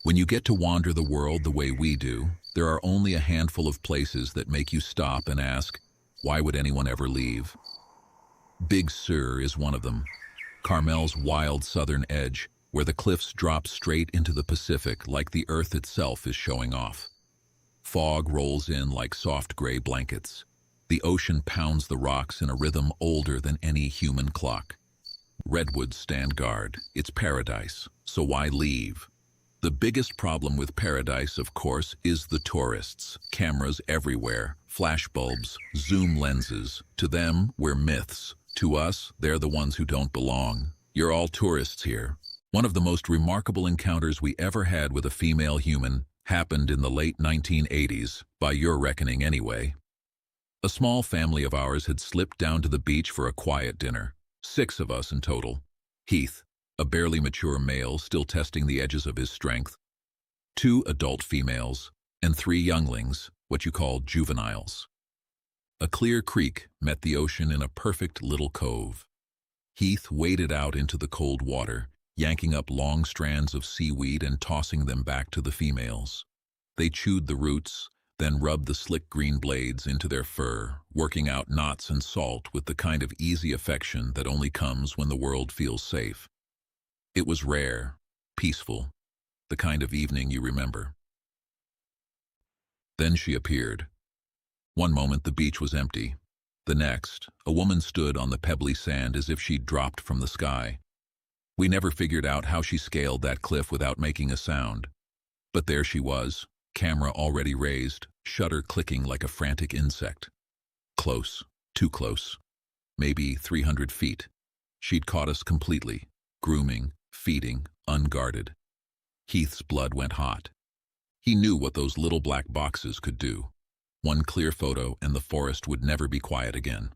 When you get to wander the world the way we do, there are only a handful of places that make you stop and ask, why would anyone ever leave? Big Sur is one of them. Carmel's wild southern edge, where the cliffs drop straight into the Pacific like the earth itself is showing off. Fog rolls in like soft gray blankets. The ocean pounds the rocks in a rhythm older than any human clock. Redwoods stand guard. It's paradise, so why leave? The biggest problem with paradise, of course, is the tourists. Cameras everywhere, flash bulbs, zoom lenses. To them, we're myths. To us, they're the ones who don't belong. You're all tourists here. One of the most remarkable encounters we ever had with a female human happened in the late 1980s, by your reckoning anyway. A small family of ours had slipped down to the beach for a quiet dinner. 6 of us in total. Heath, a barely mature male still testing the edges of his strength, 2 adult females, and 3 younglings, what you call juveniles. A clear creek met the ocean in a perfect little cove. Heath waded out into the cold water, yanking up long strands of seaweed and tossing them back to the females. They chewed the roots, then rubbed the slick green blades into their fur, working out knots and salt with the kind of easy affection that only comes when the world feels safe. It was rare, peaceful, the kind of evening you remember. Then she appeared. One moment the beach was empty. The next, a woman stood on the pebbly sand as if she'd dropped from the sky. We never figured out how she scaled that cliff without making a sound. But there she was, camera already raised, shutter clicking like a frantic insect. Close, too close. Maybe 300 feet. She'd caught us completely, grooming, feeding, unguarded. Heath's blood went hot. He knew what those little black boxes could do. One clear photo and the forest would never be quiet again.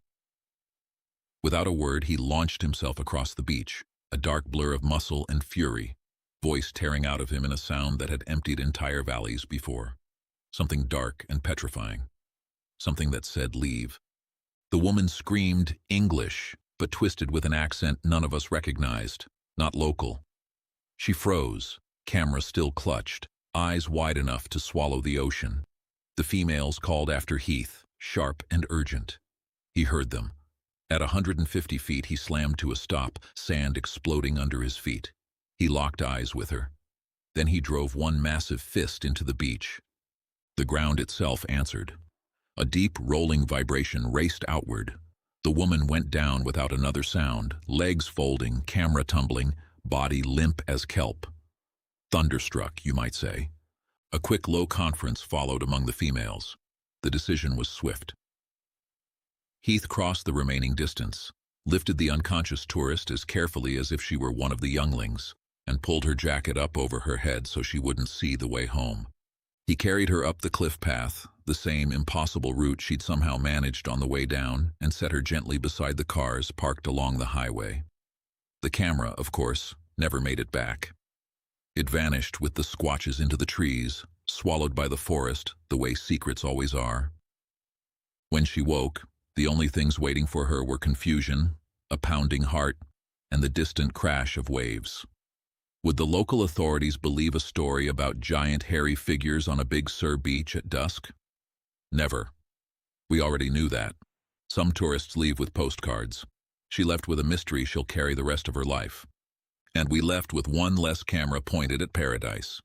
Without a word, he launched himself across the beach, a dark blur of muscle and fury, voice tearing out of him in a sound that had emptied entire valleys before. Something dark and petrifying. Something that said leave. The woman screamed English, but twisted with an accent none of us recognized, not local. She froze, camera still clutched, eyes wide enough to swallow the ocean. The females called after Heath, sharp and urgent. He heard them. At 150 feet, he slammed to a stop, sand exploding under his feet. He locked eyes with her. Then he drove one massive fist into the beach. The ground itself answered. A deep, rolling vibration raced outward. The woman went down without another sound, legs folding, camera tumbling, body limp as kelp. Thunderstruck, you might say. A quick low conference followed among the females. The decision was swift. Heath crossed the remaining distance, lifted the unconscious tourist as carefully as if she were one of the younglings, and pulled her jacket up over her head so she wouldn't see the way home. He carried her up the cliff path, the same impossible route she'd somehow managed on the way down, and set her gently beside the cars parked along the highway. The camera, of course, never made it back. It vanished with the squatches into the trees, swallowed by the forest, the way secrets always are. When she woke, the only things waiting for her were confusion, a pounding heart, and the distant crash of waves. Would the local authorities believe a story about giant hairy figures on a Big Sur beach at dusk? Never. We already knew that. Some tourists leave with postcards. She left with a mystery she'll carry the rest of her life. And we left with one less camera pointed at paradise.